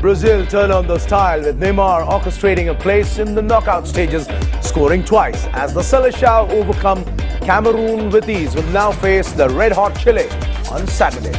Brazil turn on the style with Neymar orchestrating a place in the knockout stages, scoring twice as the Seleção overcome Cameroon with ease, will now face the red-hot Chile on Saturday.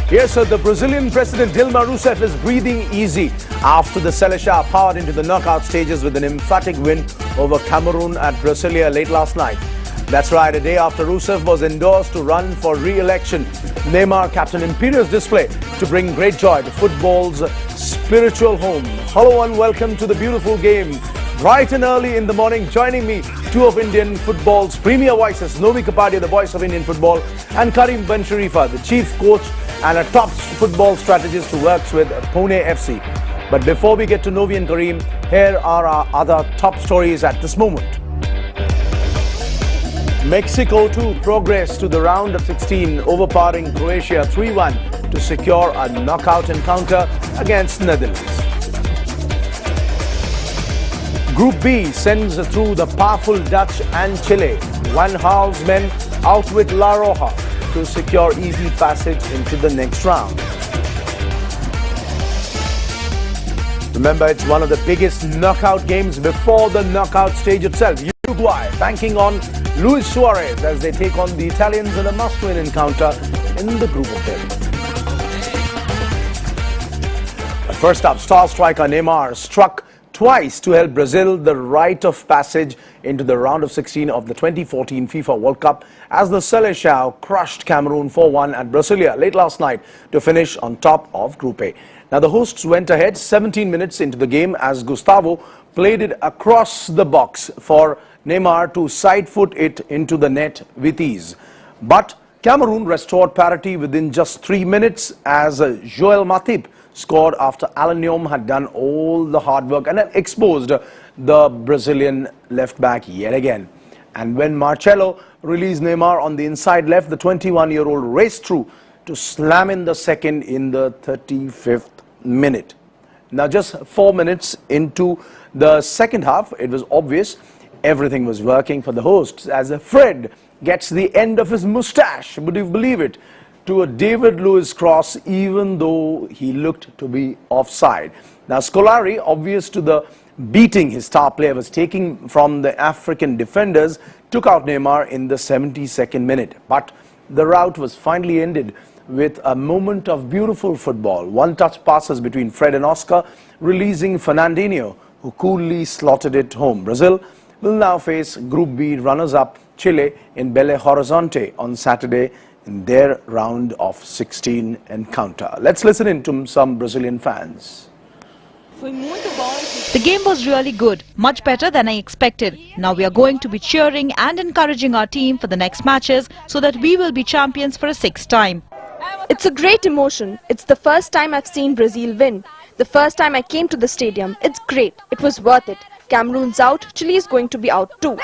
Yes, sir, the Brazilian President Dilma Rousseff is breathing easy after the Seleção powered into the knockout stages with an emphatic win over Cameroon at Brasilia late last night. That's right, a day after Rousseff was endorsed to run for re-election, Neymar capped an imperious display to bring great joy to football's spiritual home. Hello and welcome to the beautiful game. Bright and early in the morning, joining me, two of Indian football's premier voices, Novi Kapadia, the voice of Indian football, and Karim Ben Sharifa, the chief coach and a top football strategist who works with Pune FC. But before we get to Novi and Karim, here are our other top stories at this moment. Mexico too progressed to the round of 16, overpowering Croatia 3-1 to secure a knockout encounter against Netherlands. Group B sends through the powerful Dutch and Chile. One halves men outwit La Roja to secure easy passage into the next round. Remember, it's one of the biggest knockout games before the knockout stage itself. Uruguay banking on Luis Suarez as they take on the Italians in a must-win encounter in the group of death. But first up, star striker Neymar struck twice to help Brazil the rite of passage into the round of 16 of the 2014 FIFA World Cup as the Seleção crushed Cameroon 4-1 at Brasilia late last night to finish on top of Group A. Now the hosts went ahead 17 minutes into the game as Gustavo played it across the box for Neymar to side foot it into the net with ease. But Cameroon restored parity within just 3 minutes as Joel Matip scored after Alan Nyom had done all the hard work and exposed the Brazilian left back yet again. And when Marcelo released Neymar on the inside left, the 21-year-old raced through to slam in the second in the 35th minute. Now just 4 minutes into the second half, it was obvious everything was working for the hosts as Fred gets the end of his moustache, would you believe it, to a David Luiz cross even though he looked to be offside. Now Scolari, obvious to the beating his star player was taking from the African defenders, took out Neymar in the 72nd minute. But the rout was finally ended with a moment of beautiful football. One-touch passes between Fred and Oscar, releasing Fernandinho, who coolly slotted it home. Brazil will now face Group B runners-up Chile in Belo Horizonte on Saturday in their round of 16 encounter. Let's listen in to some Brazilian fans. The game was really good, much better than I expected. Now we are going to be cheering and encouraging our team for the next matches so that we will be champions for a 6th time. It's a great emotion. It's the first time I've seen Brazil win. The first time I came to the stadium. It's great. It was worth it. Cameroon's out. Chile is going to be out too.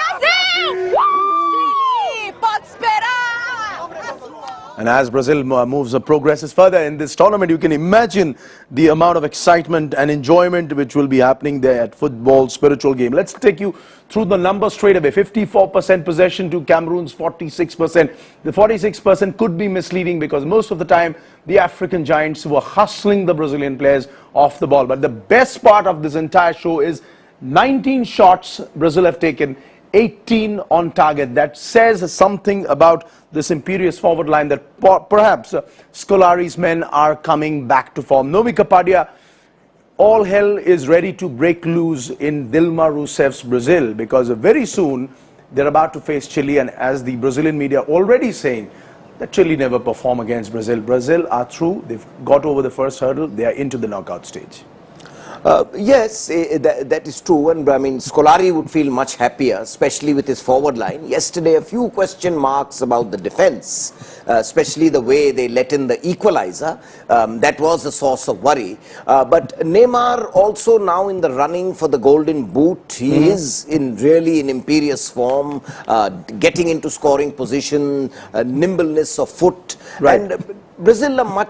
And as Brazil progresses further in this tournament, you can imagine the amount of excitement and enjoyment which will be happening there at football's spiritual game. Let's take you through the numbers straight away. 54% possession to Cameroon's 46%. The 46% could be misleading because most of the time the African giants were hustling the Brazilian players off the ball. But the best part of this entire show is 19 shots Brazil have taken, 18 on target. That says something about this imperious forward line that perhaps Scolari's men are coming back to form. Novi Kapadia, all hell is ready to break loose in Dilma Rousseff's Brazil because very soon they're about to face Chile, and as the Brazilian media already saying that Chile never perform against Brazil. Brazil are through, they've got over the first hurdle, they are into the knockout stage. Yes, that is true, and I mean Scolari would feel much happier, especially with his forward line. Yesterday a few question marks about the defence, especially the way they let in the equalizer. That was a source of worry. But Neymar also now in the running for the golden boot. He is really in imperious form, getting into scoring position, nimbleness of foot. Right. And Brazil are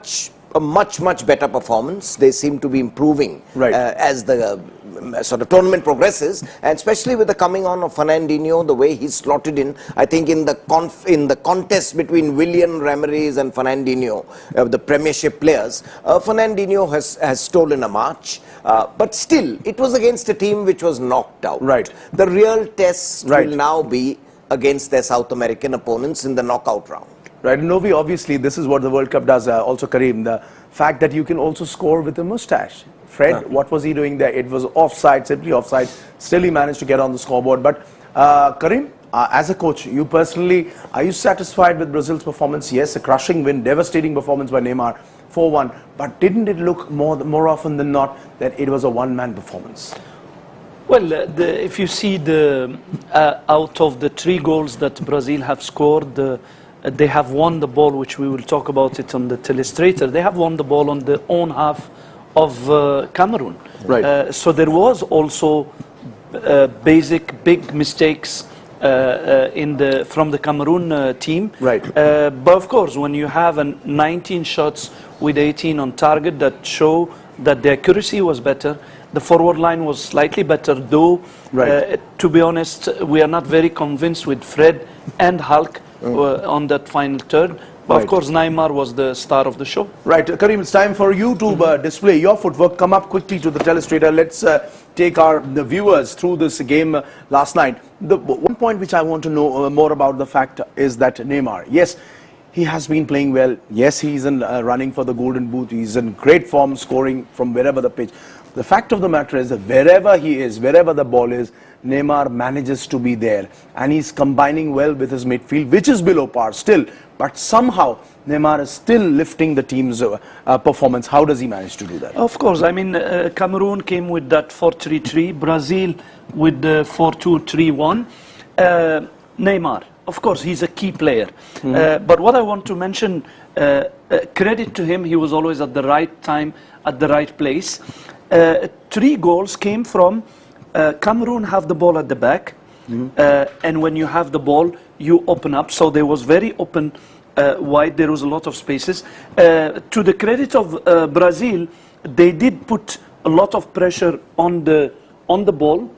a much better performance. They seem to be improving as the sort of tournament progresses, and especially with the coming on of Fernandinho, the way he's slotted in, I think in the contest between Willian, Ramires and Fernandinho, the Premiership players, Fernandinho has stolen a march. But still, it was against a team which was knocked out. Right. The real test will now be against their South American opponents in the knockout round. Right, Novi, obviously, this is what the World Cup does. Also, Karim, the fact that you can also score with a moustache. Fred, what was he doing there? It was offside, simply offside. Still, he managed to get on the scoreboard. But Karim, as a coach, you personally, are you satisfied with Brazil's performance? Yes, a crushing win, devastating performance by Neymar, 4-1. But didn't it look more often than not that it was a one-man performance? Well, if you see out of the 3 goals that Brazil have scored, they have won the ball, which we will talk about it on the telestrator. They have won the ball on the own half of Cameroon. Right. So there was also big mistakes from the Cameroon team. Right. But of course, when you have 19 shots with 18 on target, that show that the accuracy was better. The forward line was slightly better, though. Right. To be honest, we are not very convinced with Fred and Hulk on that final third. But Right. of course, Neymar was the star of the show. Right, Karim, it's time for you to display your footwork. Come up quickly to the telestrator. Let's take the viewers through this game last night. The one point which I want to know more about the fact is that Neymar, yes, he has been playing well. Yes, he's in running for the golden boot. He's in great form, scoring from wherever the pitch. The fact of the matter is that wherever he is, wherever the ball is, Neymar manages to be there. And he's combining well with his midfield, which is below par still. But somehow, Neymar is still lifting the team's performance. How does he manage to do that? Of course, I mean, Cameroon came with that 4-3-3, Brazil with the 4-2-3-1. Neymar, of course, he's a key player. But what I want to mention, credit to him, he was always at the right time, at the right place. 3 goals came from Cameroon have the ball at the back, and when you have the ball, you open up. So there was very open wide. There was a lot of spaces. To the credit of Brazil, they did put a lot of pressure on the ball,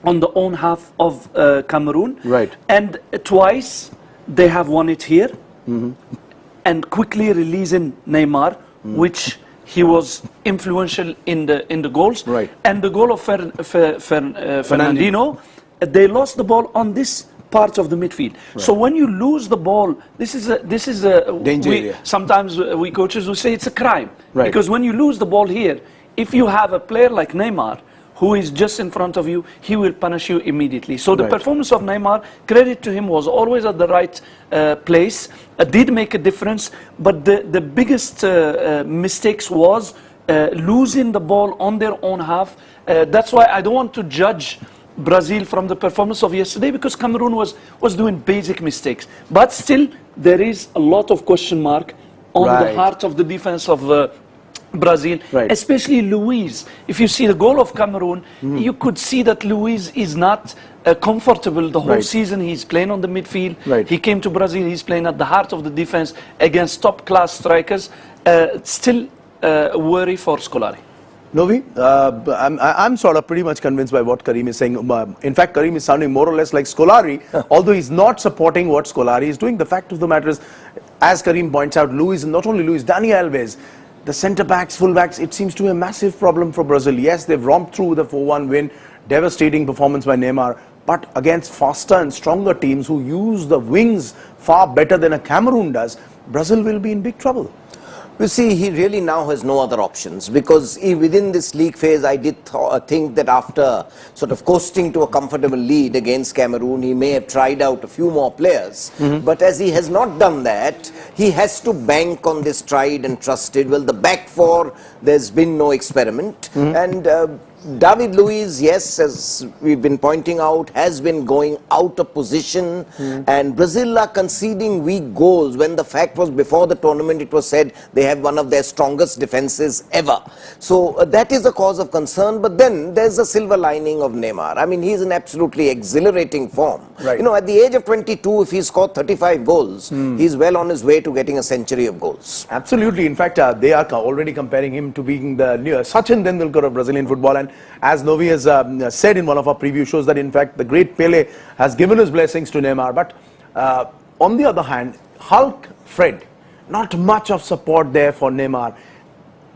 on the own half of Cameroon. Right. And twice they have won it here, and quickly releasing Neymar, which he was influential in the goals. Right. And the goal of Fernandinho, they lost the ball on this part of the midfield. Right. So when you lose the ball, this is a danger area. Sometimes we coaches will say it's a crime. Right. Because when you lose the ball here, if you have a player like Neymar, who is just in front of you, he will punish you immediately. So the performance of Neymar, credit to him, was always at the right place, did make a difference, but the biggest mistakes was losing the ball on their own half. That's why I don't want to judge Brazil from the performance of yesterday, because Cameroon was doing basic mistakes. But still, there is a lot of question mark on the heart of the defense of Brazil, especially Luis. If you see the goal of Cameroon, you could see that Luis is not comfortable the whole season. He's playing on the midfield. He came to Brazil, he's playing at the heart of the defense against top-class strikers. Still worry for Scolari. Novi, I'm sort of pretty much convinced by what Karim is saying. In fact, Karim is sounding more or less like Scolari, although he's not supporting what Scolari is doing. The fact of the matter is, as Karim points out, Luis, not only Luis, Dani Alves, the centre-backs, full-backs, it seems to be a massive problem for Brazil. Yes, they've romped through the 4-1 win, devastating performance by Neymar, but against faster and stronger teams who use the wings far better than a Cameroon does, Brazil will be in big trouble. You see, he really now has no other options, because within this league phase, I did think that after sort of coasting to a comfortable lead against Cameroon, he may have tried out a few more players. But as he has not done that, he has to bank on this tried and trusted. Well, the back four, there's been no experiment. And David Luiz, yes, as we've been pointing out, has been going out of position, and Brazil are conceding weak goals when the fact was before the tournament it was said they have one of their strongest defenses ever. So that is a cause of concern, but then there's a silver lining of Neymar. I mean, he's in absolutely exhilarating form. Right. You know, at the age of 22, if he scored 35 goals, he's well on his way to getting a century of goals. Absolutely. In fact, they are already comparing him to being the new Sachin Tendulkar of Brazilian football. And as Novi has said in one of our preview shows that, in fact, the great Pele has given his blessings to Neymar. But on the other hand, Hulk Fred, not much of support there for Neymar.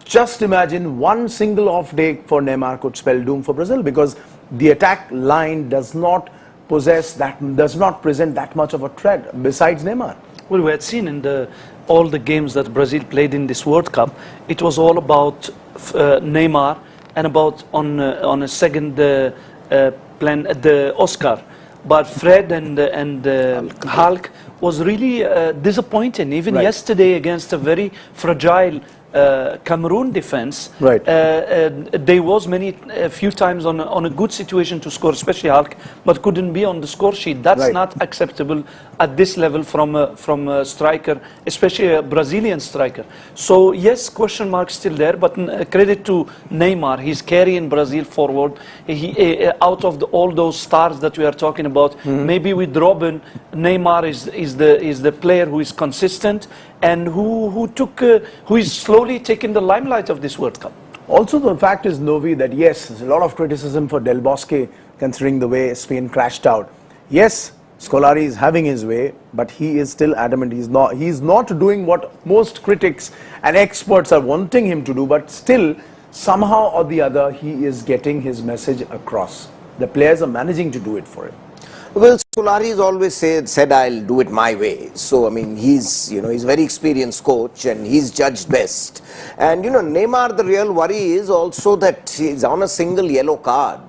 Just imagine one single off day for Neymar could spell doom for Brazil, because the attack line does not present that much of a threat besides Neymar. Well, we had seen in all the games that Brazil played in this World Cup, it was all about Neymar and about on a second plan the Oscar. But Fred and Hulk was really disappointing. Even yesterday against a very fragile Cameroon defense, Right. They was a few times on a good situation to score, especially Hulk, but couldn't be on the score sheet. That's Right. not acceptable at this level from a striker, especially a Brazilian striker. So yes, question mark still there, but credit to Neymar. He's carrying Brazil forward. He out of all those stars that we are talking about, maybe with Robin, Neymar is the player who is consistent and who is slowly taking the limelight of this World Cup. Also, the fact is, Novi, that yes, there's a lot of criticism for Del Bosque considering the way Spain crashed out. Yes, Scolari is having his way, but he is still adamant. He's not doing what most critics and experts are wanting him to do, but still, somehow or the other, he is getting his message across. The players are managing to do it for him. Well, Scolari has always said I'll do it my way. So I mean, he's a very experienced coach and he's judged best. And Neymar, the real worry is also that he's on a single yellow card.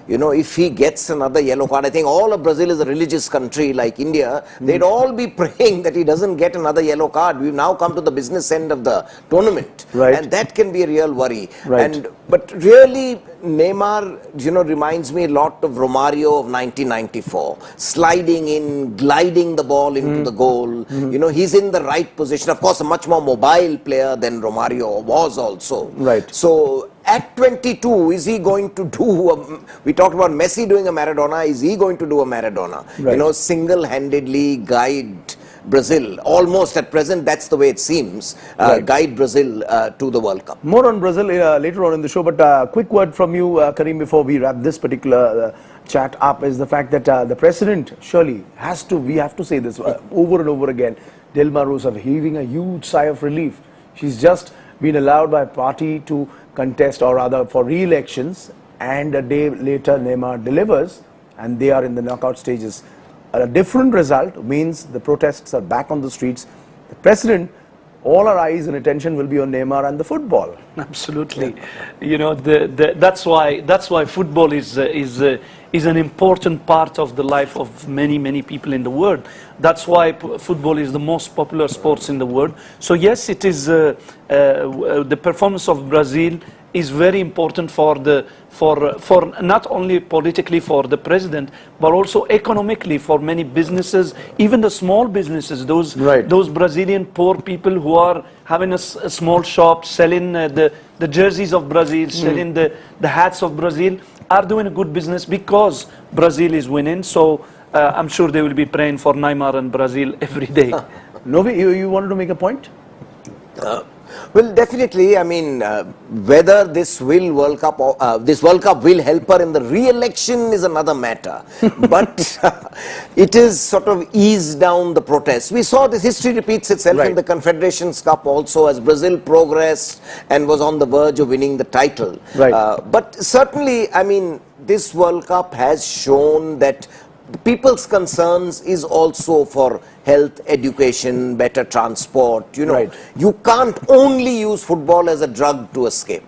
If he gets another yellow card, I think all of Brazil is a religious country like India. They'd all be praying that he doesn't get another yellow card. We've now come to the business end of the tournament, right. And that can be a real worry. Right. But really, Neymar, reminds me a lot of Romario of 1994. Sliding in, gliding the ball into the goal. He's in the right position. Of course, a much more mobile player than Romario was also. Right. So, at 22, is he going to do we talked about Messi doing a Maradona. Is he going to do a Maradona? Right. Single-handedly guide Brazil, almost at present, that's the way it seems, Right. guide Brazil to the World Cup. More on Brazil later on in the show, but quick word from you, Kareem, before we wrap this particular chat up, is the fact that the president surely we have to say this over and over again, Dilma Rousseff heaving a huge sigh of relief. She's just been allowed by party to contest, or rather for re-elections, and a day later Neymar delivers and they are in the knockout stages. A different result means the protests are back on the streets. The president, all our eyes and attention will be on Neymar and the football. Absolutely, that's why football is an important part of the life of many people in the world. That's why football is the most popular sports in the world. So yes, it is the performance of Brazil is very important for not only politically for the president, but also economically for many businesses, even the small businesses, those Brazilian poor people who are having a small shop selling the jerseys of Brazil, selling the hats of Brazil, are doing a good business because Brazil is winning. So I'm sure they will be praying for Neymar and Brazil every day. Novi, you wanted to make a point? Well, definitely. I mean, whether this World Cup will help her in the re-election is another matter. But it is sort of eased down the protests. We saw this history repeats itself in the Confederations Cup also, as Brazil progressed and was on the verge of winning the title. Right. But certainly, I mean, this World Cup has shown that people's concerns is also for health, education, better transport. You can't only use football as a drug to escape.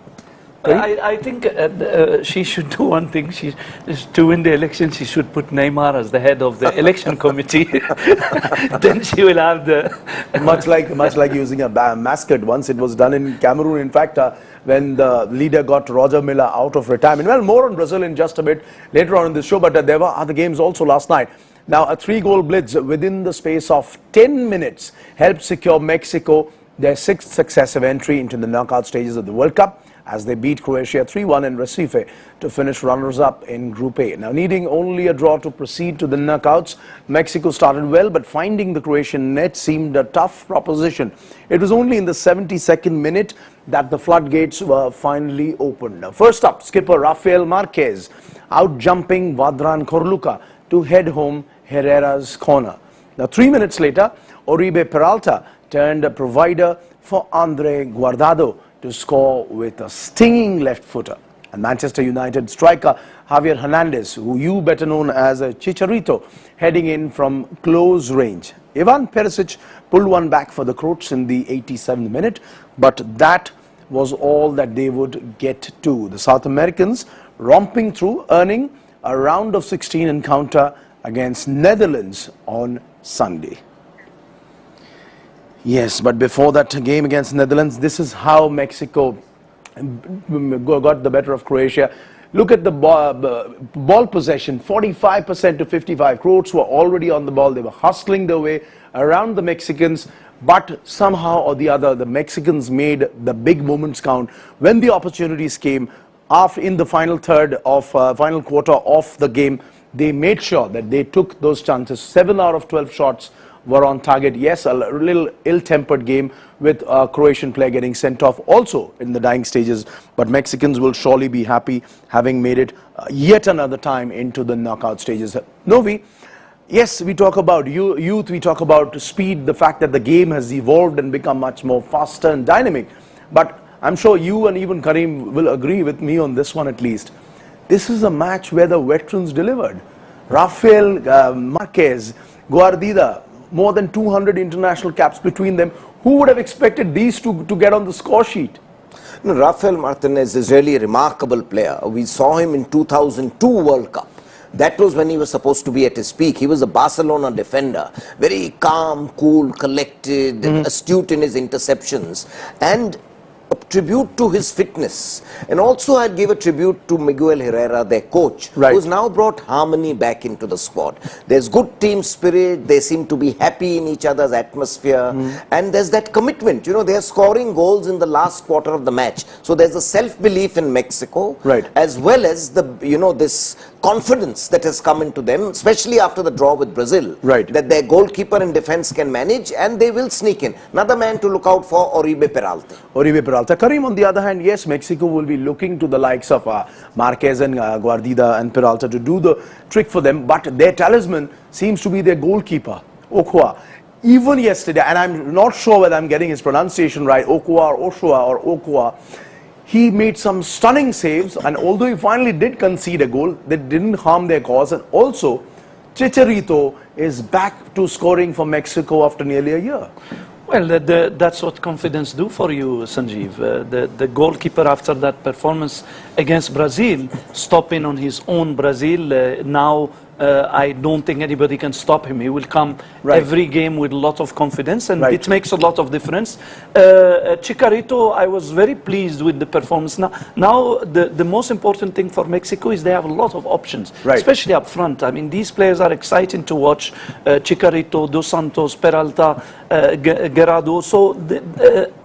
I think she should do one thing. To win the election, she should put Neymar as the head of the election committee. Then she will have the much like using a mascot. Once it was done in Cameroon. In fact, when the leader got Roger Milla out of retirement. Well, more on Brazil in just a bit later on in the show. But there were other games also last night. Now, a 3-goal blitz within the space of 10 minutes helped secure Mexico their 6th successive entry into the knockout stages of the World Cup. as they beat Croatia 3-1 in Recife to finish runners-up in Group A. Now, needing only a draw to proceed to the knockouts, Mexico started well, but finding the Croatian net seemed a tough proposition. It was only in the 72nd minute that the floodgates were finally opened. Now, first up, skipper Rafael Marquez out-jumping Vadran Corluca to head home Herrera's corner. Now, 3 minutes later, Oribe Peralta turned a provider for Andre Guardado to score with a stinging left footer. And Manchester United striker Javier Hernandez, who you better known as a Chicharito, heading in from close range. Ivan Perisic pulled one back for the Croats in the 87th minute, but that was all that they would get to. The South Americans romping through, earning a round of 16 encounter against Netherlands on Sunday. Yes, but before that game against Netherlands, this is how Mexico got the better of Croatia. Look at the ball possession, 45% to 55. Croats were already on the ball. They were hustling their way around the Mexicans. But somehow or the other, the Mexicans made the big moments count when the opportunities came. After in the final third of final quarter of the game, they made sure that they took those chances. 7 out of 12 shots were on target. Yes, a little ill-tempered game with a Croatian player getting sent off also in the dying stages. But Mexicans will surely be happy having made it yet another time into the knockout stages. Novi, yes, we talk about youth, we talk about speed, the fact that the game has evolved and become much more faster and dynamic. But I'm sure you and even Karim will agree with me on this one at least. This is a match where the veterans delivered. Rafael Marquez, Guardado, more than 200 international caps between them. Who would have expected these two to get on the score sheet? No, Rafael Martinez is really a remarkable player. We saw him in 2002 World Cup. That was when he was supposed to be at his peak. He was a Barcelona defender. Very calm, cool, collected, astute in his interceptions. And a tribute to his fitness. And also I'd give a tribute to Miguel Herrera, their coach, who's now brought harmony back into the squad. There's good team spirit. They seem to be happy in each other's atmosphere. And there's that commitment. You know, they're scoring goals in the last quarter of the match. So there's a self-belief in Mexico, as well as the, you know, this confidence that has come into them, especially after the draw with Brazil, that their goalkeeper and defense can manage, and they will sneak in. Another man to look out for, Oribe Peralta. Oribe Peralta. Karim, on the other hand, yes, Mexico will be looking to the likes of Marquez and Guardado and Peralta to do the trick for them, but their talisman seems to be their goalkeeper, Ochoa. Even yesterday, and I'm not sure whether I'm getting his pronunciation right, Ochoa or Ochoa or Ochoa, he made some stunning saves, and although he finally did concede a goal, that didn't harm their cause. And also, Chicharito is back to scoring for Mexico after nearly a year. Well, that's what confidence do for you, Sanjeev. The goalkeeper, after that performance against Brazil, stopping on his own Brazil, now I don't think anybody can stop him. He will come every game with a lot of confidence, and it makes a lot of difference. Chicharito, I was very pleased with the performance. Now the most important thing for Mexico is they have a lot of options, especially up front. I mean, these players are exciting to watch. Chicharito, Dos Santos, Peralta, Guardado. So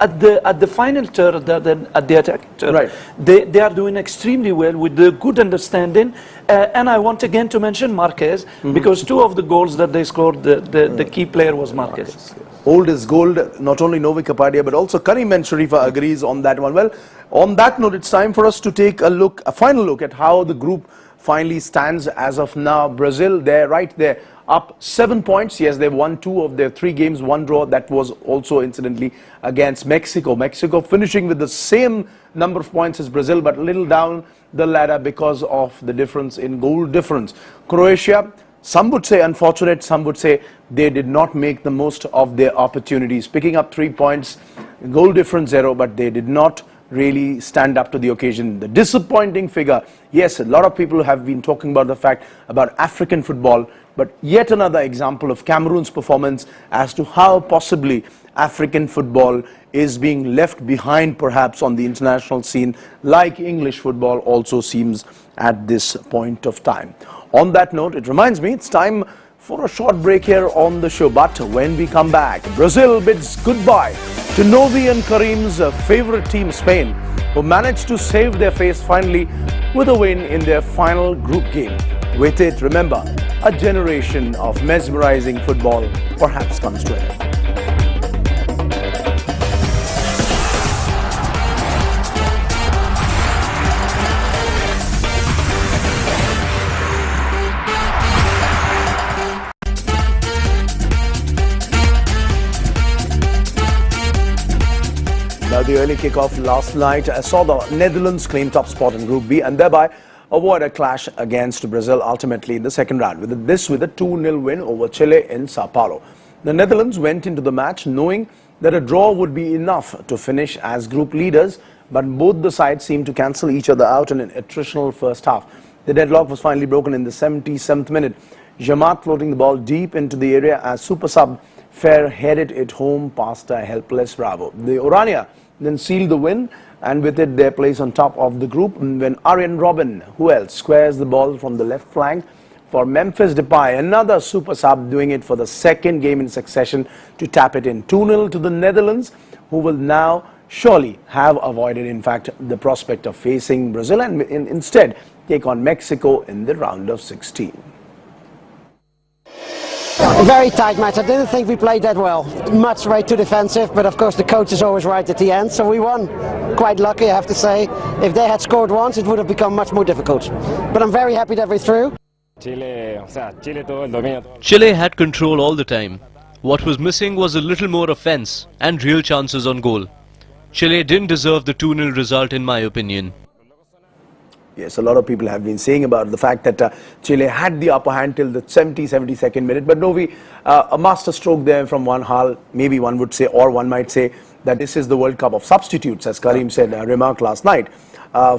at the final third, at the attacking third, they are doing extremely well with the good understanding. And I want again to mention Marquez, because 2 of the goals that they scored, the key player was Marquez. Old is gold, not only Novi Kapadia, but also Karim and Sharifa agrees on that one. Well, on that note, it's time for us to take a final look at how the group finally stands as of now. Brazil, they're right there, up 7 points. Yes, they've won 2 of their 3 games, 1 draw. That was also incidentally against Mexico. Mexico finishing with the same number of points as Brazil, but a little down the ladder because of the difference in goal difference. Croatia, some would say unfortunate, some would say they did not make the most of their opportunities, picking up 3 points, goal difference 0, but they did not really stand up to the occasion. The disappointing figure, yes, a lot of people have been talking about the fact about African football, but yet another example of Cameroon's performance as to how possibly African football is being left behind perhaps on the international scene, like English football also seems at this point of time. On that note, it reminds me it's time for a short break here on the show, but when we come back, Brazil bids goodbye to Novi and Karim's favorite team, Spain. who managed to save their face finally with a win in their final group game. With it, remember, a generation of mesmerizing football perhaps comes to an end. Now, the early kickoff last night saw the Netherlands claim top spot in Group B and thereby avoid a clash against Brazil ultimately in the second round. With a 2-0 win over Chile in Sao Paulo. The Netherlands went into the match knowing that a draw would be enough to finish as group leaders, but both the sides seemed to cancel each other out in an attritional first half. The deadlock was finally broken in the 77th minute. Jamaat floating the ball deep into the area as super sub Fair headed it home past a helpless Bravo. The Orania then sealed the win, and with it their place on top of the group when Arjen Robben, who else, squares the ball from the left flank for Memphis Depay, another super sub doing it for the second game in succession to tap it in. 2-0 to the Netherlands, who will now surely have avoided, in fact, the prospect of facing Brazil and instead take on Mexico in the round of 16. A very tight match. I didn't think we played that well. Much way too defensive, but of course the coach is always right at the end, so we won. Quite lucky, I have to say. If they had scored once, it would have become much more difficult. But I'm very happy that we're through. Chile had control all the time. What was missing was a little more offense and real chances on goal. Chile didn't deserve the 2-0 result in my opinion. Yes, a lot of people have been saying about the fact that Chile had the upper hand till the 72nd minute. But Novi, a master stroke there from Van Gaal, maybe one would say, or one might say that this is the World Cup of substitutes, as Karim said, remarked last night.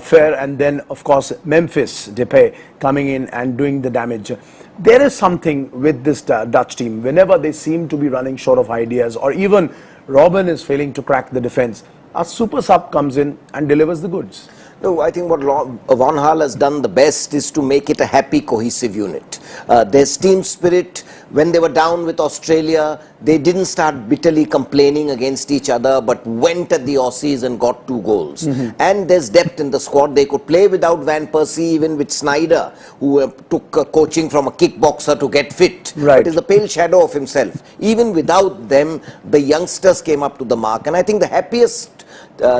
Fair, and then, of course, Memphis Depay coming in and doing the damage. There is something with this Dutch team. Whenever they seem to be running short of ideas, or even Robben is failing to crack the defense, a super sub comes in and delivers the goods. No, I think what Van Gaal has done the best is to make it a happy, cohesive unit. There's team spirit. When they were down with Australia, they didn't start bitterly complaining against each other, but went at the Aussies and got 2 goals. And there's depth in the squad. They could play without Van Persie, even with Sneijder, who took coaching from a kickboxer to get fit. Right. It is a pale shadow of himself. Even without them, the youngsters came up to the mark. And I think the happiest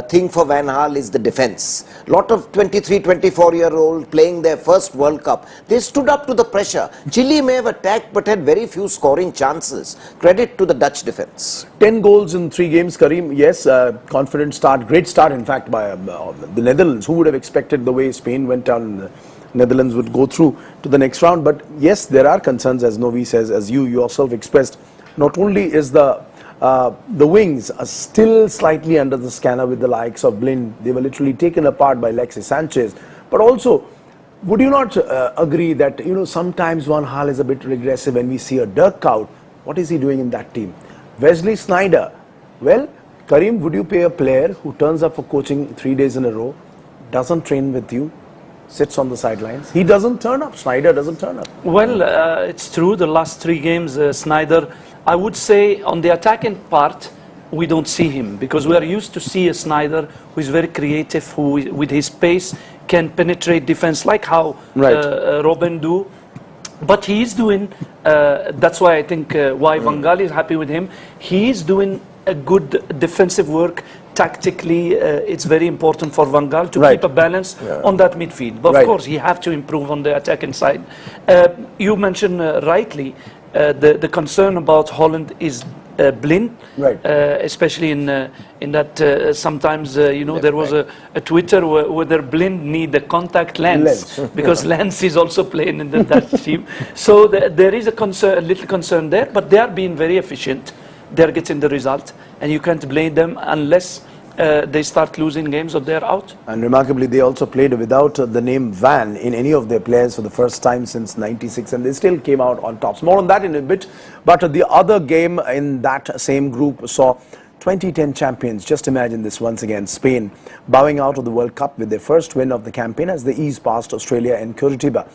thing for Van Gaal is the defense. Lot of 23, 24-year-old playing their first World Cup. They stood up to the pressure. Chile may have attacked but had very few scoring chances. Credit to the Dutch defense. 10 goals in 3 games, Karim. Yes, confident start, great start in fact by the Netherlands. Who would have expected the way Spain went down, the Netherlands would go through to the next round. But yes, there are concerns, as Novi says, as you yourself expressed. Not only is the wings are still slightly under the scanner with the likes of Blind. They were literally taken apart by Alexis Sanchez. But also, would you not agree that, you know, sometimes Van Gaal is a bit regressive when we see a Dirk Kuyt? What is he doing in that team? Wesley Sneijder. Well, Karim, would you pay a player who turns up for coaching 3 days in a row, doesn't train with you, sits on the sidelines? He doesn't turn up. Sneijder doesn't turn up. Well, it's true. The last 3 games, Sneijder, I would say on the attacking part, we don't see him because we are used to see a Sneijder who is very creative, who with his pace can penetrate defense like how Robben do. But he is doing, that's why I think why Van Gaal is happy with him. He is doing a good defensive work. Tactically, it's very important for Van Gaal to keep a balance on that midfield. But of course, he have to improve on the attacking side. You mentioned rightly, the concern about Holland is Blind, especially in that sometimes you know there was a Twitter whether Blind need a contact lens because Lens is also playing in that team. So there is a little concern there, but they are being very efficient. They're getting the result, and you can't blame them unless they start losing games or they're out. And remarkably, they also played without the name Van in any of their players for the first time since '96, and they still came out on tops. More on that in a bit. But the other game in that same group saw 2010 champions, just imagine this once again, Spain, bowing out of the World Cup with their first win of the campaign as they ease past Australia in Curitiba.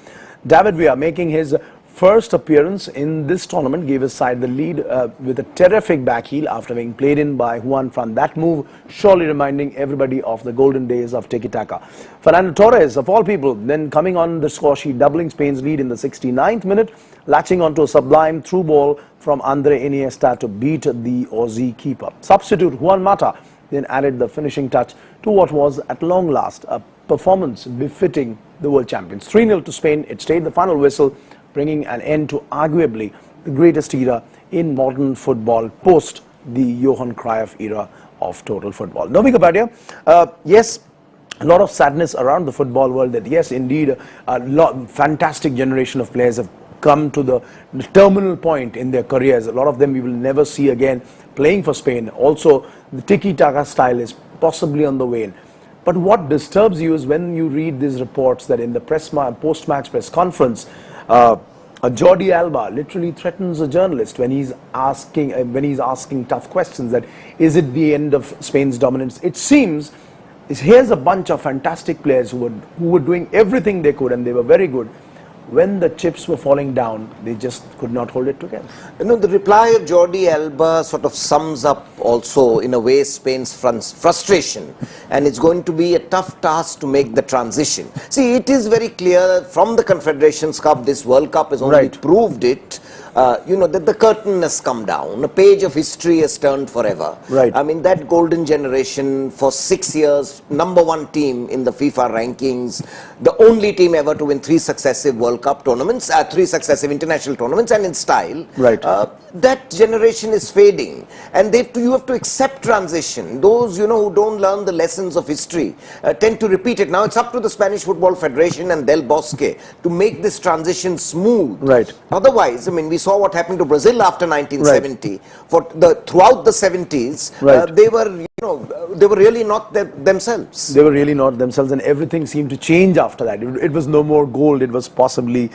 David Villa making his first appearance in this tournament gave his side the lead with a terrific back heel after being played in by Juan Fran. That move surely reminding everybody of the golden days of tiki-taka. Fernando Torres, of all people, then coming on the score sheet, doubling Spain's lead in the 69th minute, latching onto a sublime through ball from Andre Iniesta to beat the Aussie keeper. Substitute Juan Mata then added the finishing touch to what was at long last a performance befitting the world champions. 3-0 to Spain. It stayed the final whistle, bringing an end to arguably the greatest era in modern football post the Johan Cruyff era of total football. Novi Kapadia, yes, a lot of sadness around the football world that yes, indeed, fantastic generation of players have come to the terminal point in their careers. A lot of them we will never see again playing for Spain. Also, the tiki-taka style is possibly on the wane. But what disturbs you is when you read these reports that in the post-match press conference, Jordi Alba literally threatens a journalist when he's asking tough questions. That is it the end of Spain's dominance? It seems here's a bunch of fantastic players who were doing everything they could, and they were very good. When the chips were falling down, they just could not hold it together. You know, the reply of Jordi Alba sort of sums up also, in a way, Spain's frustration. And it's going to be a tough task to make the transition. See, it is very clear from the Confederations Cup, this World Cup has only proved it, you know, that the curtain has come down. A page of history has turned forever. Right. I mean, that golden generation for 6 years, #1 team in the FIFA rankings, the only team ever to win 3 successive World Cup tournaments, 3 successive international tournaments, and in style. Right. That generation is fading, and you have to accept transition. Those, you know, who don't learn the lessons of history tend to repeat it. Now it's up to the Spanish Football Federation and Del Bosque to make this transition smooth. Right. Otherwise, I mean, we saw what happened to Brazil after 1970. Right. Throughout the 70s, right. they were, you know, they were really not themselves. They were really not themselves, and everything seemed to change after that. It was no more gold; it was possibly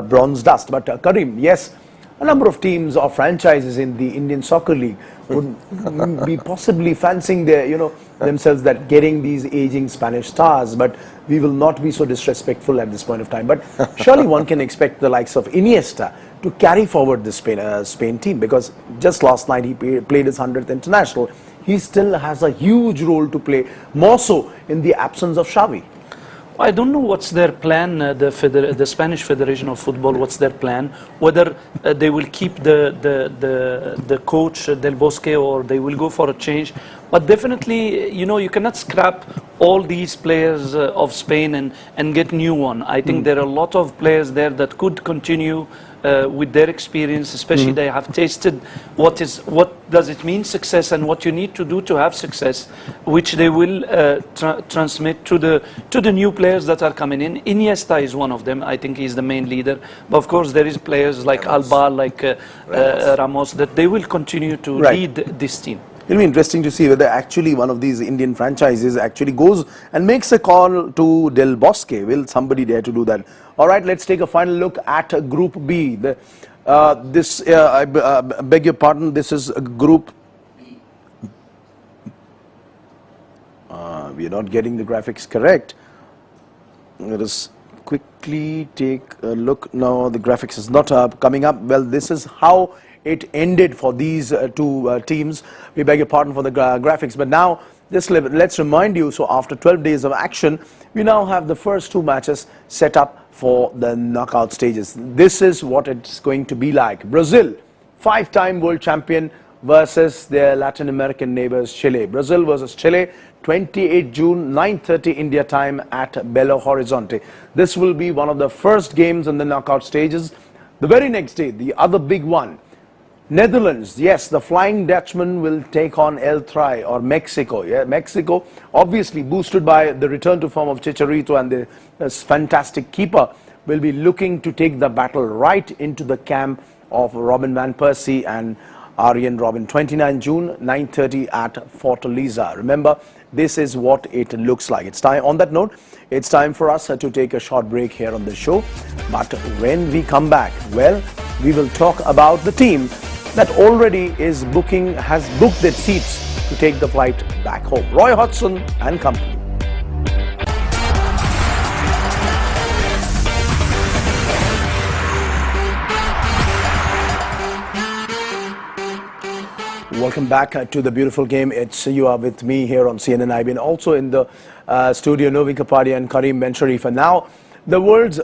bronze dust. But Karim, yes, a number of teams or franchises in the Indian Soccer League would be possibly fancying themselves that getting these aging Spanish stars, but we will not be so disrespectful at this point of time. But surely one can expect the likes of Iniesta to carry forward the Spain team, because just last night he played his 100th international. He still has a huge role to play, more so in the absence of Xavi. I don't know what's their plan, the Spanish Federation of Football, what's their plan, whether they will keep the coach Del Bosque or they will go for a change. But definitely, you know, you cannot scrap all these players of Spain and get new one. I think there are a lot of players there that could continue with their experience, especially they have tasted what does it mean success and what you need to do to have success, which they will transmit to the new players that are coming in. Iniesta is one of them. I think he's the main leader. But of course, there is players like Alba, like Ramos, that they will continue to lead this team. It'll be interesting to see whether actually one of these Indian franchises actually goes and makes a call to Del Bosque. Will somebody dare to do that? All right, let's take a final look at Group B. I beg your pardon, this is Group... we are not getting the graphics correct. Let us quickly take a look. No, the graphics is not coming up. Well, this is how it ended for these two teams. We beg your pardon for the graphics, but now let's remind you, so after 12 days of action, we now have the first 2 matches set up for the knockout stages. This is what it's going to be like. Brazil, 5-time world champion, versus their Latin American neighbors Chile. Brazil versus Chile, 28 June, 9:30 India time at Belo Horizonte. This will be one of the first games in the knockout stages. The very next day, the other big one, Netherlands, yes, the Flying Dutchman will take on El Tri, or Mexico. Yeah, Mexico, obviously boosted by the return to form of Chicharito and the fantastic keeper, will be looking to take the battle right into the camp of Robin van Persie and Arjen Robben. 29 June, 9:30 at Fortaleza. Remember, this is what it looks like. It's time. On that note, it's time for us to take a short break here on the show. But when we come back, well, we will talk about the team that already has booked their seats to take the flight back home. Roy Hodgson and company. Welcome back to the beautiful game. You are with me here on CNN IB, and also in the studio, Novi Kapadia and Karim Ben Sharif. And now, the world's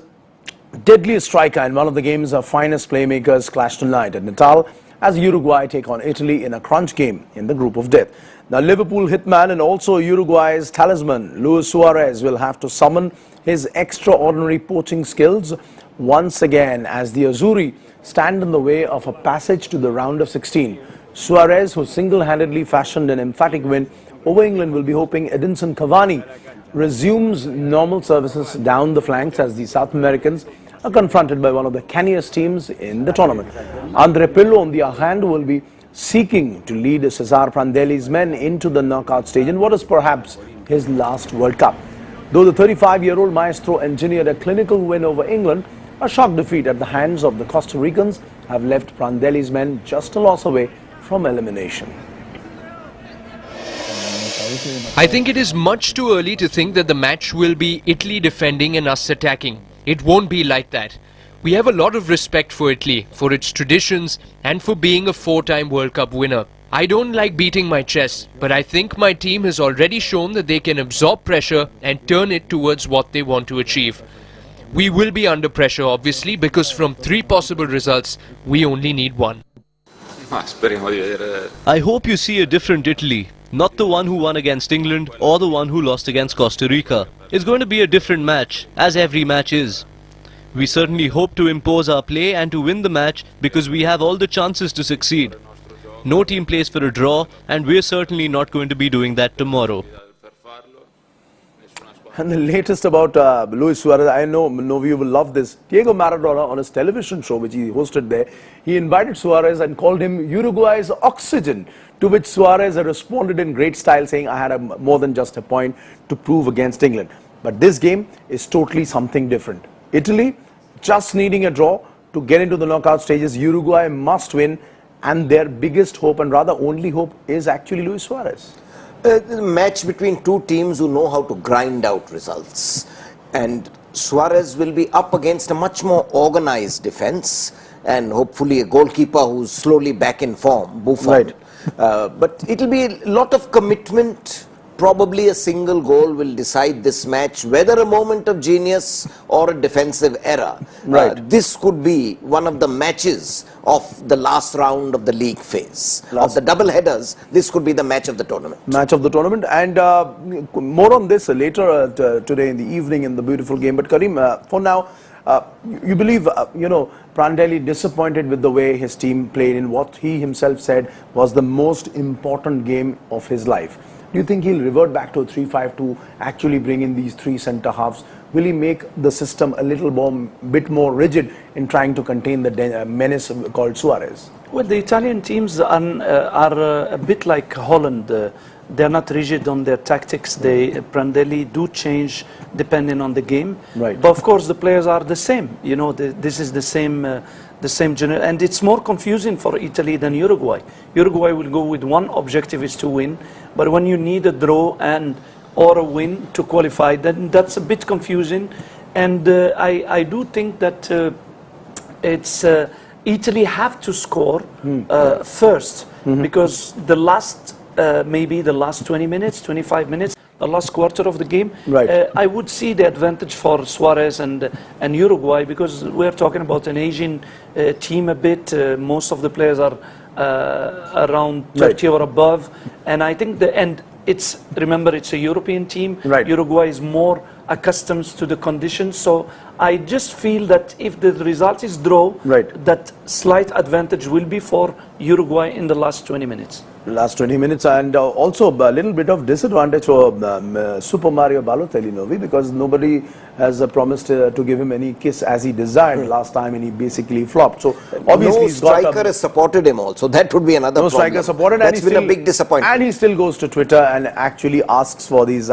deadliest striker and one of the game's finest playmakers clash tonight at Natal as Uruguay take on Italy in a crunch game in the group of death. Now, Liverpool hitman and also Uruguay's talisman, Luis Suarez, will have to summon his extraordinary poaching skills once again as the Azzurri stand in the way of a passage to the round of 16. Suarez, who single-handedly fashioned an emphatic win over England, will be hoping Edinson Cavani resumes normal services down the flanks as the South Americans are confronted by one of the canniest teams in the tournament. Andre Pirlo, on the other hand, will be seeking to lead Cesar Prandelli's men into the knockout stage in what is perhaps his last World Cup. Though the 35-year-old maestro engineered a clinical win over England, a shock defeat at the hands of the Costa Ricans have left Prandelli's men just a loss away from elimination. I think it is much too early to think that the match will be Italy defending and us attacking. It won't be like that. We have a lot of respect for Italy, for its traditions and for being a 4-time World Cup winner. I don't like beating my chest, but I think my team has already shown that they can absorb pressure and turn it towards what they want to achieve. We will be under pressure obviously, because from 3 possible results, we only need 1. I hope you see a different Italy, not the one who won against England or the one who lost against Costa Rica. It's going to be a different match, as every match is. We certainly hope to impose our play and to win the match because we have all the chances to succeed. No team plays for a draw, and we're certainly not going to be doing that tomorrow. And the latest about Luis Suarez, I know Novi, you will love this. Diego Maradona, on his television show which he hosted there, he invited Suarez and called him Uruguay's oxygen, to which Suarez responded in great style, saying, I had more than just a point to prove against England. But this game is totally something different. Italy just needing a draw to get into the knockout stages. Uruguay must win, and their biggest hope, and rather only hope, is actually Luis Suarez. A match between two teams who know how to grind out results, and Suarez will be up against a much more organized defense and hopefully a goalkeeper who's slowly back in form, Buffon. Right. But it'll be a lot of commitment. Probably a single goal will decide this match, whether a moment of genius or a defensive error. Right. This could be one of the matches of the last round of the league phase. Of the double headers, this could be the match of the tournament. Match of the tournament, and more on this later today in the evening in the beautiful game. But Karim, for now, you believe, Prandelli disappointed with the way his team played in what he himself said was the most important game of his life. Do you think he'll revert back to a 3-5-2, actually bring in these 3 centre halves? Will he make the system a little bit more rigid in trying to contain the menace called Suarez? Well, the Italian teams are a bit like Holland. They're not rigid on their tactics. Prandelli do change depending on the game. Right. But of course, the players are the same. This is the same general, and it's more confusing for Italy than Uruguay. Uruguay will go with one objective, is to win. But when you need a draw or a win to qualify, then that's a bit confusing. And I do think that Italy have to score first, because the last maybe the last 20 minutes, 25 minutes, the last quarter of the game, right. I would see the advantage for Suarez and Uruguay, because we're talking about an Asian team a bit. Most of the players are around 30 or above, and I think remember, it's a European team. Right. Uruguay is more accustomed to the conditions, so I just feel that if the result is draw, right, that slight advantage will be for Uruguay in the last 20 minutes. Last 20 minutes, and also a little bit of disadvantage for Super Mario Balotelli, Novi, because nobody has promised to give him any kiss as he desired last time, and he basically flopped. So obviously, no he's got striker has supported him also. That would be another problem. No striker supported. That's been a big disappointment. And he still goes to Twitter and actually asks for these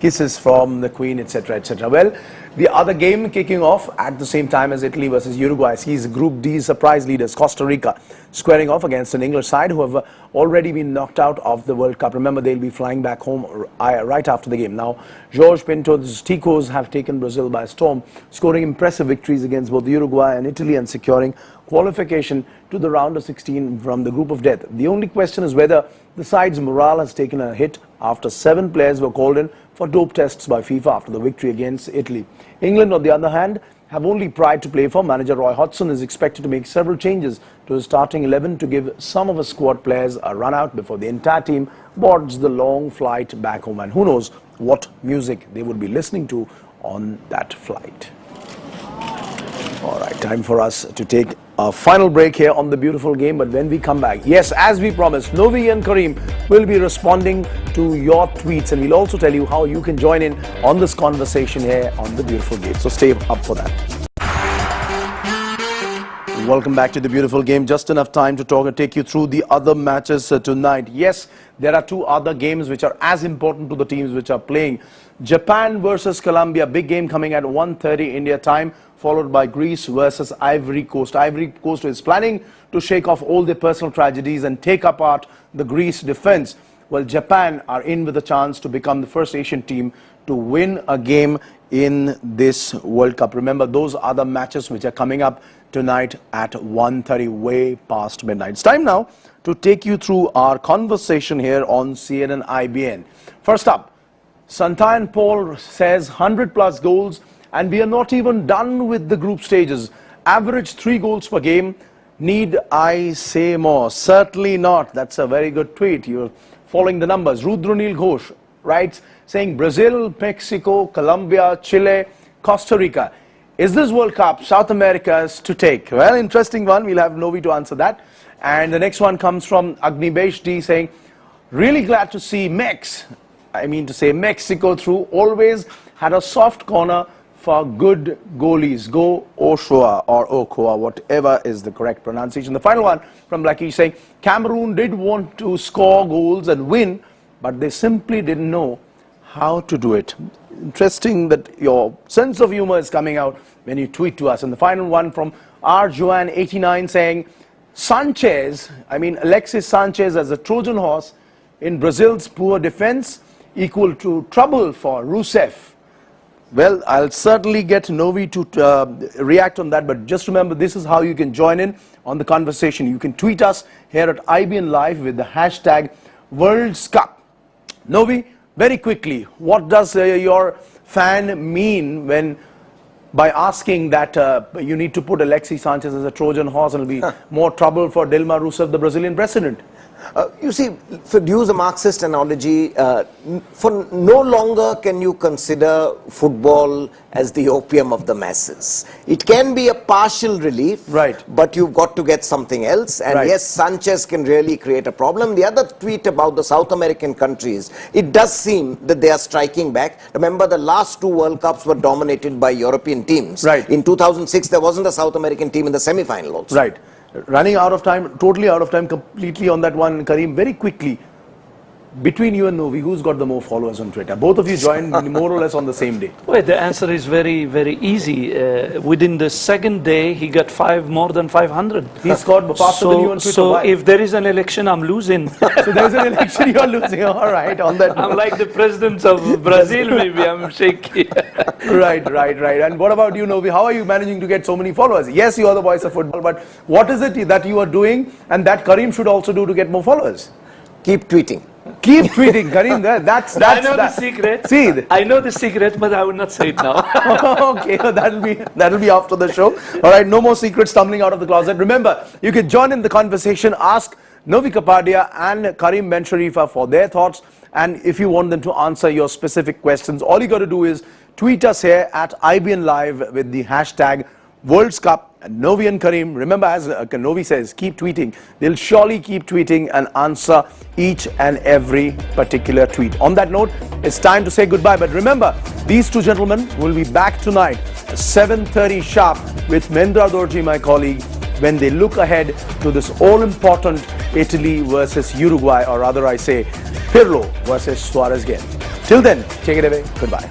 kisses from the Queen, etc., etc. Well, The other game kicking off at the same time as Italy versus Uruguay sees Group D's surprise leaders Costa Rica squaring off against an English side who have already been knocked out of the World Cup. Remember, they'll be flying back home right after the game. Now, Jorge Pinto's Ticos have taken Brazil by storm, scoring impressive victories against both Uruguay and Italy and securing qualification to the round of 16 from the group of death. The only question is whether the side's morale has taken a hit after 7 players were called in for dope tests by FIFA after the victory against Italy. England, on the other hand, have only pride to play for. Manager Roy Hodgson is expected to make several changes to his starting 11 to give some of his squad players a run out before the entire team boards the long flight back home. And who knows what music they would be listening to on that flight. All right, time for us to take a final break here on the beautiful game. But when we come back, yes, as we promised, Novi and Kareem will be responding to your tweets, and we'll also tell you how you can join in on this conversation here on the beautiful game. So stay up for that. Welcome back to the beautiful game. Just enough time to talk and take you through the other matches tonight. Yes, there are 2 other games which are as important to the teams which are playing. Japan versus Colombia, big game coming at 1:30 India time, followed by Greece versus Ivory Coast. Ivory Coast is planning to shake off all their personal tragedies and take apart the Greece defense. Well, Japan are in with a chance to become the first Asian team to win a game in this World Cup. Remember, those are the matches which are coming up tonight at 1:30, way past midnight. It's time now to take you through our conversation here on CNN IBN. First up, Santayan Paul says 100+ goals, and we are not even done with the group stages. Average 3 goals per game. Need I say more? Certainly not. That's a very good tweet. You're following the numbers. Rudranil Ghosh writes, saying Brazil, Mexico, Colombia, Chile, Costa Rica. Is this World Cup South America's to take? Well, interesting one. We'll have Novi to answer that. And the next one comes from Agnibesh D saying, really glad to see Mexico through. Always had a soft corner for good goalies. Go Ochoa or Ochoa, whatever is the correct pronunciation. The final one from Lucky saying, Cameroon did want to score goals and win, but they simply didn't know how to do it. Interesting that your sense of humor is coming out when you tweet to us. And the final one from R. Joanne89 saying, Alexis Sanchez as a Trojan horse in Brazil's poor defense equal to trouble for Rousseff. Well, I'll certainly get Novi to react on that, but just remember, this is how you can join in on the conversation. You can tweet us here at IBN Live with the hashtag World Cup. Novi, very quickly, what does your fan mean when by asking that you need to put Alexis Sanchez as a Trojan horse and it'll be more trouble for Dilma Rousseff, the Brazilian president? You see, to use a Marxist analogy, for no longer can you consider football as the opium of the masses. It can be a partial relief, right, but you've got to get something else. And right, yes, Sanchez can really create a problem. The other tweet about the South American countries, it does seem that they are striking back. Remember, the last 2 World Cups were dominated by European teams. Right. In 2006, there wasn't a South American team in the semi-final also. Right. Running out of time, totally out of time completely on that one, Kareem. Very quickly, between you and Novi, who's got the more followers on Twitter? Both of you joined more or less on the same day. Well, the answer is very, very easy. Within the second day, he got more than 500. He scored faster than you on Twitter. So why? if there is an election, I'm losing. So there's an election, you're losing. All right, on that. I'm like the president of Brazil, maybe. I'm shaky. Right. And what about you, Novi? How are you managing to get so many followers? Yes, you are the voice of football, but what is it that you are doing and that Kareem should also do to get more followers? Keep tweeting. Keep tweeting, Kareem. That's I know the secret. See, I know the secret, but I will not say it now. Okay, that'll be after the show. All right, no more secrets tumbling out of the closet. Remember, you can join in the conversation. Ask Novi Kapadia and Kareem Ben Sharifa for their thoughts, and if you want them to answer your specific questions, all you got to do is tweet us here at IBN Live with the hashtag World Cup. Novi and Kareem, remember, as Novi says, keep tweeting. They'll surely keep tweeting and answer each and every particular tweet. On that note, it's time to say goodbye. But remember, these 2 gentlemen will be back tonight at 7:30 sharp with Mendra Dorji, my colleague, when they look ahead to this all-important Italy versus Uruguay, or rather I say Pirlo versus Suarez game. Till then, take it away. Goodbye.